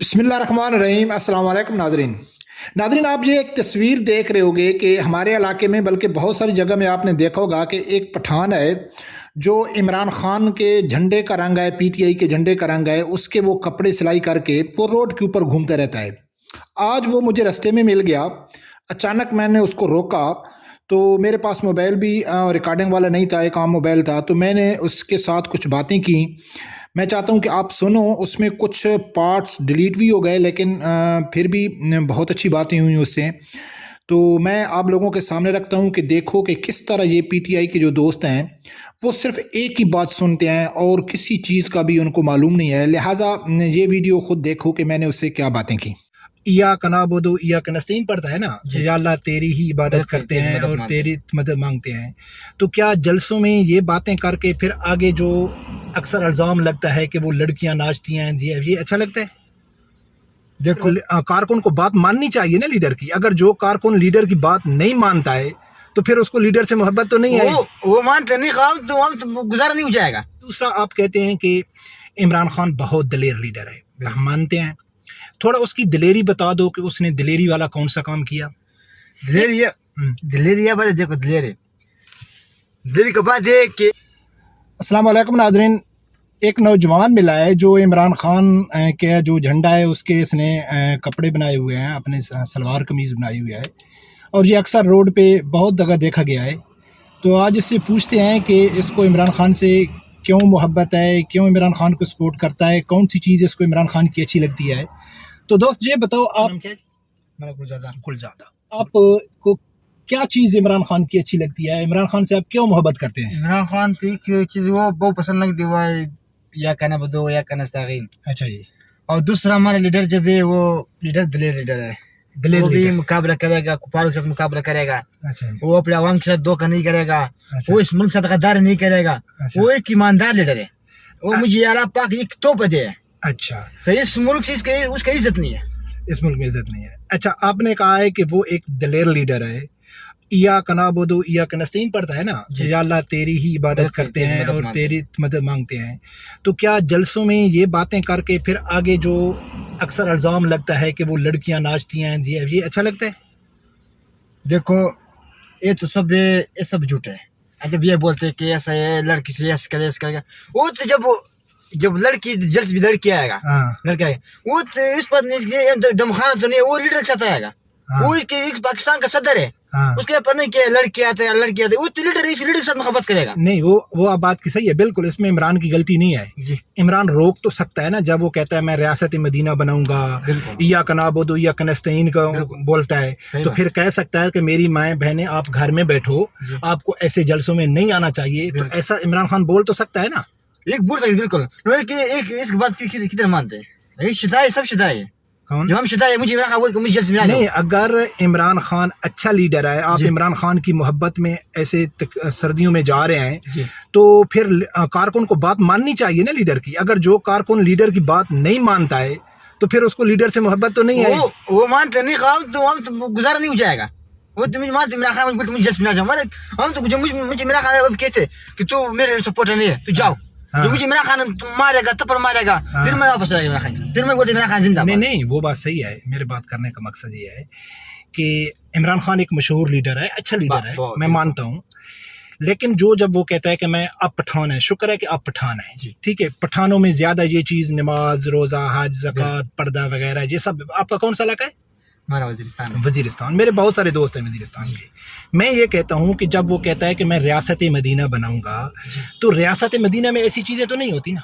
बिस्मिल्लाहिर्रहमानिर्रहीम। अस्सलाम वालेकुम नाज़रीन। नाज़रीन, आप ये एक तस्वीर देख रहे होगे कि हमारे इलाके में बल्कि बहुत सारी जगह में आपने देखा होगा कि एक पठान है जो इमरान खान के झंडे का रंग है, पीटीआई के झंडे का रंग है, उसके वो कपड़े सिलाई करके वो रोड के ऊपर घूमता रहता है। आज वो मुझे रास्ते में मिल गया। अचानक मैंने उसको रोका तो मेरे पास मोबाइल भी रिकॉर्डिंग वाला नहीं था, एक आम मोबाइल था। तो मैंने उसके साथ कुछ बातें की। मैं चाहता हूँ कि आप सुनो। उसमें कुछ पार्ट्स डिलीट भी हो गए लेकिन फिर भी बहुत अच्छी बातें हुई उससे। तो मैं आप लोगों के सामने रखता हूँ कि देखो कि किस तरह ये पीटीआई के जो दोस्त हैं वो सिर्फ एक ही बात सुनते हैं और किसी चीज़ का भी उनको मालूम नहीं है। लिहाजा ये वीडियो खुद देखो कि मैंने उससे क्या बातें की। या कनाबुदु या कनस्तीन पड़ता है ना, या अल्लाह तेरी ही इबादत करते हैं और तेरी मदद मांगते हैं। तो क्या जलसों में ये बातें करके फिर आगे जो अक्सर इल्ज़ाम लगता है कि वो लड़कियां नाचती हैं, ये अच्छा लगता है? देखो, कारकुन को बात माननी चाहिए ना लीडर की। अगर जो कारकुन लीडर की बात नहीं मानता है तो फिर उसको लीडर से मोहब्बत तो नहीं है। वो मानते नहीं, काम तो हम तो गुजारा नहीं हो जाएगा। दूसरा, आप कहते हैं कि इमरान खान बहुत दलेर लीडर है, हम मानते हैं। थोड़ा उसकी दिलेरी बता दो कि उसने दिलेरी वाला कौन सा काम किया। दिलेरी बात देखो, दिलेरी के बाद है कि अस्सलाम वालेकुम नाज़रीन। एक नौजवान मिला है जो इमरान खान के जो झंडा है उसके इसने कपड़े बनाए हुए हैं, अपने सलवार कमीज़ बनाई हुई है और ये अक्सर रोड पे बहुत जगह देखा गया है। तो आज इससे पूछते हैं कि इसको इमरान खान से क्यों मोहब्बत है, क्यों इमरान खान को सपोर्ट करता है, कौन सी चीज़ इसको इमरान खान की अच्छी लगती है। तो दोस्त ये बताओ, आप गुलज़ादा, आपको क्या चीज़ इमरान खान की अच्छी लगती है? इमरान खान से आप क्यों मोहब्बत करते हैं? इमरान खान की चीज वो बहुत पसंद लगती है, या कहना बदो या कहना स्तागीन। अच्छा जी। और दूसरा हमारा लीडर जब है वो लीडर दिलेर लीडर है। वो भी मुकाबला करेगा, कुफारों के साथ मुकाबला करेगा। अच्छा। वो अपने आवाम के साथ धोखा नहीं करेगा। अच्छा। वो इस मुल्क के साथ गद्दारी नहीं करेगा। अच्छा। वो एक ईमानदार लीडर है। वो मुझे अल्लाह पाक एक तोहफा दे है। अच्छा। तो इस मुल्क से उसकी इज्जत नहीं है। इस मुल्क में इज्जत नहीं है। अच्छा, आपने कहा है कि वो एक दलेर लीडर है। या कनाबुदु या कनस्तीन पड़ता है ना, या अल्लाह तेरी ही इबादत करते हैं और तेरी मदद मांगते हैं। तो क्या जलसों में ये बातें करके फिर आगे जो अक्सर इल्ज़ाम लगता है कि वो लड़कियां नाचती हैं, ये अच्छा लगता है? देखो, ये तो सब ये सब झूठ है। जब ये बोलते हैं कि ऐसा है, लड़की से ऐसा करे, ऐसा करेगा, वो तो जब लड़की जल्द भी लड़की आएगा, लड़का आएगा, वो तो इस पर दमखाना तो नहीं, वो लीडर के साथ आएगा। वो एक पाकिस्तान का सदर है। उसके पर नहीं कि लड़के आते हैं, लड़की आते हैं, वो तो लीडर के साथ मोहब्बत करेगा। नहीं, वो आप बात की सही है, बिल्कुल इसमें इमरान की गलती नहीं है जी। इमरान रोक तो सकता है ना, जब वो कहता है मैं रियासत मदीना बनाऊंगा, या कनाबुदु या कनस्तीन का बोलता है, तो फिर कह सकता है कि मेरी माएँ बहनें आप घर में बैठो, आपको ऐसे जलसों में नहीं आना चाहिए। तो ऐसा इमरान खान बोल तो सकता है ना। एक बोल सकते बिल्कुल। एक इस बात की किधर मानते हैं? शिदाई सब शिदाई है। जब हम शिदाई मुझे नहीं, अगर इमरान खान अच्छा लीडर है, आप इमरान खान की मोहब्बत में ऐसे सर्दियों में जा रहे हैं, तो फिर कारकुन को बात माननी चाहिए ना लीडर की। अगर जो कारकुन लीडर की बात नहीं मानता है तो फिर उसको लीडर से मोहब्बत तो नहीं है। वो मानते नहीं, काम तो हम तो गुजारा नहीं हो जाएगा। वो तुम मानते इमरान खान बोलते मुझे जल्द मिला जाओ, हम तो मुझे इमरान खान कहते कि तू मेरे सपोर्टर नहीं है, तू जाओ। जो मुझे इमरान खान मारेगा, थप्पड़ मारेगा, फिर मैं वापस आएगा इमरान खान, फिर मैं बोलते इमरान खान जिंदा। नहीं, वो बात सही है। मेरे बात करने का मकसद ये है कि इमरान खान एक मशहूर लीडर है, अच्छा लीडर है, मैं मानता हूँ। लेकिन जब वो कहता है कि मैं अब पठान है, शुक्र है कि आप पठान है, ठीक है। पठानों में ज्यादा ये चीज नमाज, रोजा, हज, ज़कात, पर्दा वगैरह, ये सब। आपका कौन सा इलाका है? हमारा वजीरिस्तान। मेरे बहुत सारे दोस्त हैं वजीरिस्तान के। मैं ये कहता हूँ कि जब वो कहता है कि मैं रियासत मदीना बनाऊंगा, तो रियासत मदीना में ऐसी चीज़ें तो नहीं होती ना।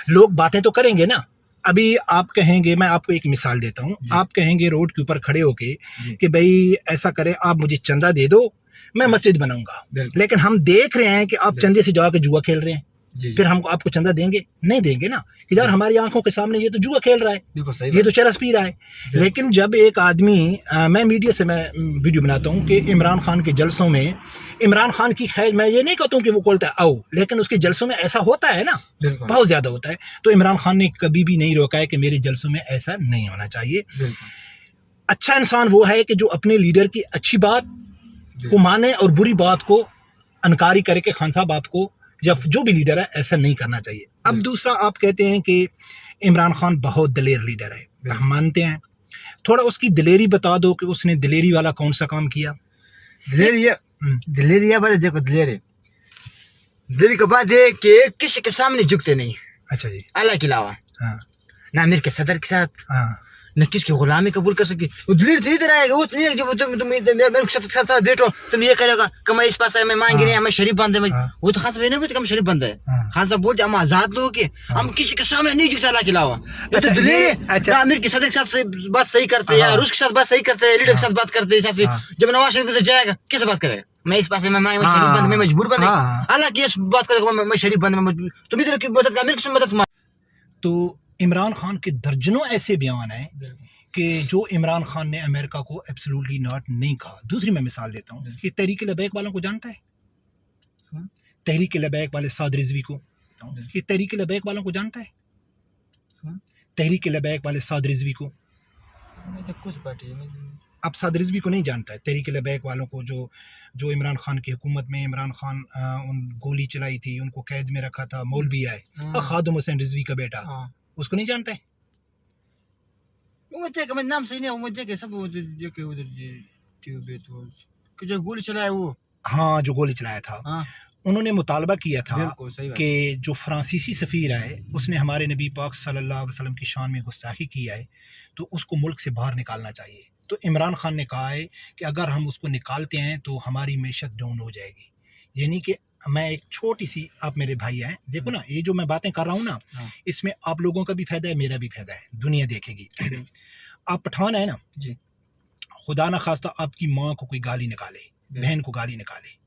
लोग बातें तो करेंगे ना। अभी आप कहेंगे, मैं आपको एक मिसाल देता हूँ, आप कहेंगे रोड के ऊपर खड़े होके कि भाई ऐसा करे, आप मुझे चंदा दे दो, मैं मस्जिद बनाऊंगा। लेकिन हम देख रहे हैं कि आप चंदे से जाके जुआ खेल रहे हैं, फिर हम आपको चंदा देंगे? नहीं देंगे ना, कि यार हमारी आंखों के सामने ये तो जुआ खेल रहा है, ये तो चरस पी रहा है। लेकिन जब एक आदमी, मैं मीडिया से मैं वीडियो बनाता हूँ कि इमरान खान के जलसों में, इमरान खान की खैर मैं ये नहीं कहता हूँ कि वो बोलता है आओ, लेकिन उसके जलसों में ऐसा होता है ना, बहुत ज्यादा होता है। तो इमरान खान ने कभी भी नहीं रोका है कि मेरे जलसों में ऐसा नहीं होना चाहिए। अच्छा इंसान वो है कि जो अपने लीडर की अच्छी बात को माने और बुरी बात को अनकारी करे कि खान साहब आपको या जो भी लीडर है ऐसा नहीं करना चाहिए। अब दूसरा, आप कहते हैं कि इमरान खान बहुत दलेर लीडर है, हम मानते हैं। थोड़ा उसकी दिलेरी बता दो कि उसने दिलेरी वाला कौन सा काम किया। दिलेरी बात है, देखो दिलेरी का बात है कि किसी के सामने झुकते नहीं। अच्छा जी। अल्लाह के अलावा हाँ ना अमीर के सदर के साथ, हाँ न किसकी गुलामी कबूल कर सके। वो दिलेर तो इधर आएगा, वो तो नहीं जब तुम मेरे साथ बैठो तुम ये करेगा कि मैं इस पास है, मैं मांगी नहीं, हमें शरीफ बंद है। वो तो खास भाई नहीं बोलते हम शरीफ बंद है, खास साहब बोलते हम आजाद लोग के, हम किसी के सामने नहीं झुकते अल्लाह के अलावा। ये तो दिलेर। अच्छा, अमीर के सदर के साथ बात सही करते हैं, रूस के साथ बात सही करते हैं, लीडर के साथ बात करते हैं। जब नवाज शरीफ तो जाएगा किससे बात करेगा, मैं इस पास में शरीफ बंद में मजबूर बंद है, अल्लाह की बात करेगा मैं शरीफ बंद में, तुम इधर की मदद अमीर की मदद। तो इमरान खान के दर्जनों ऐसे बयान हैं कि जो इमरान खान ने अमेरिका को एब्सोल्युटली नॉट नहीं कहा। दूसरी मैं मिसाल देता हूँ, ये तहरीक लबैक वालों को जानता है, तहरीक लबैक वाले साद रिजवी को, ये तहरीक लबैक वालों को जानता है, तहरीक लबैक वाले साद रिजवी को। कुछ पार्टी अब साद रिजवी को नहीं जानता है, तहरीक लबैक वालों को, जो इमरान खान की हुकूमत में इमरान खान उन गोली चलाई थी, उनको कैद में रखा था, मौलवी आए, खादम हुसैन रिजवी का बेटा, उसको नहीं जानता है। वो नाम सही नहीं, वो देखे सब देखे उधर जो गोली चलाया वो, हाँ जो गोली चलाया था, उन्होंने मुतालबा किया था कि जो फ्रांसीसी सफ़ीर है उसने हमारे नबी पाक सल्लल्लाहु अलैहि वसल्लम की शान में गुस्ताखी की है, तो उसको मुल्क से बाहर निकालना चाहिए। तो इमरान खान ने कहा है कि अगर हम उसको निकालते हैं तो हमारी मैशत डाउन हो जाएगी। यानी कि मैं एक छोटी सी, आप मेरे भाई हैं, देखो ना ये जो मैं बातें कर रहा हूँ ना, इसमें आप लोगों का भी फ़ायदा है, मेरा भी फ़ायदा है, दुनिया देखेगी। आप पठान है ना जी, खुदा ना खास्ता आपकी माँ को कोई गाली निकाले, बहन को गाली निकाले,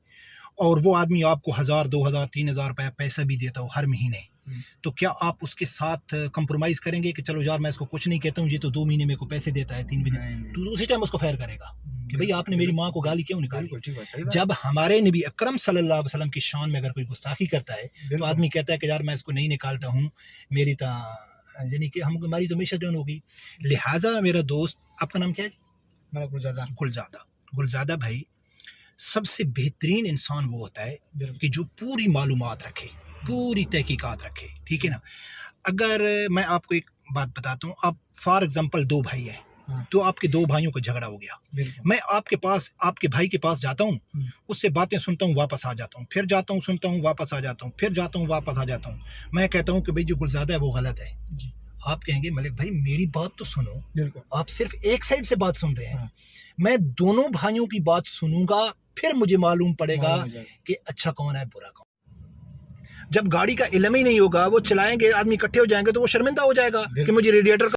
और वो आदमी आपको 1000 2000 3000 रुपया पैसा भी देता हो हर महीने, तो क्या आप उसके साथ कंप्रोमाइज़ करेंगे कि चलो यार मैं इसको कुछ नहीं कहता हूँ, ये तो 2 महीने मेरे को पैसे देता है, 3 महीने, तो उसी टाइम उसको फायर करेगा कि भाई आपने मेरी माँ को गाली क्यों निकाली। जब हमारे नबी अकरम सल्लल्लाहु अलैहि वसल्लम की शान में अगर कोई गुस्ताखी करता है तो आदमी कहता है कि यार मैं इसको नहीं निकालता हूँ, मेरी तो यानी कि हमारी तो हमेशा डाउन होगी। लिहाजा मेरा दोस्त, आपका नाम क्या है? मेरा गुलजादा भाई, सबसे बेहतरीन इंसान वो होता है कि जो पूरी मालूमात रखे, पूरी तहकीकात रखे, ठीक है ना। अगर मैं आपको एक बात बताता हूँ, आप फॉर एग्जांपल 2 भाई हैं, तो आपके 2 भाइयों का झगड़ा हो गया, मैं आपके पास, आपके भाई के पास जाता हूँ, उससे बातें सुनता हूँ, वापस आ जाता हूँ, फिर जाता हूँ, सुनता हूँ, वापस आ जाता हूँ, फिर जाता हूँ, वापस आ जाता हूँ। मैं कहता हूँ कि भाई जो गुलजादा है वो गलत है, आप कहेंगे मलिक भाई मेरी बात तो सुनो, आप सिर्फ एक साइड से बात सुन रहे हैं, मैं दोनों भाइयों की बात सुनूंगा, फिर मुझे मालूम पड़ेगा कि अच्छा कौन है बुरा कौन। जब गाड़ी का इल्म ही नहीं होगा, वो चलाएंगे, आदमी इकट्ठे हो जाएंगे तो वो शर्मिंदा हो जाएगा कि मुझे रेडिएटर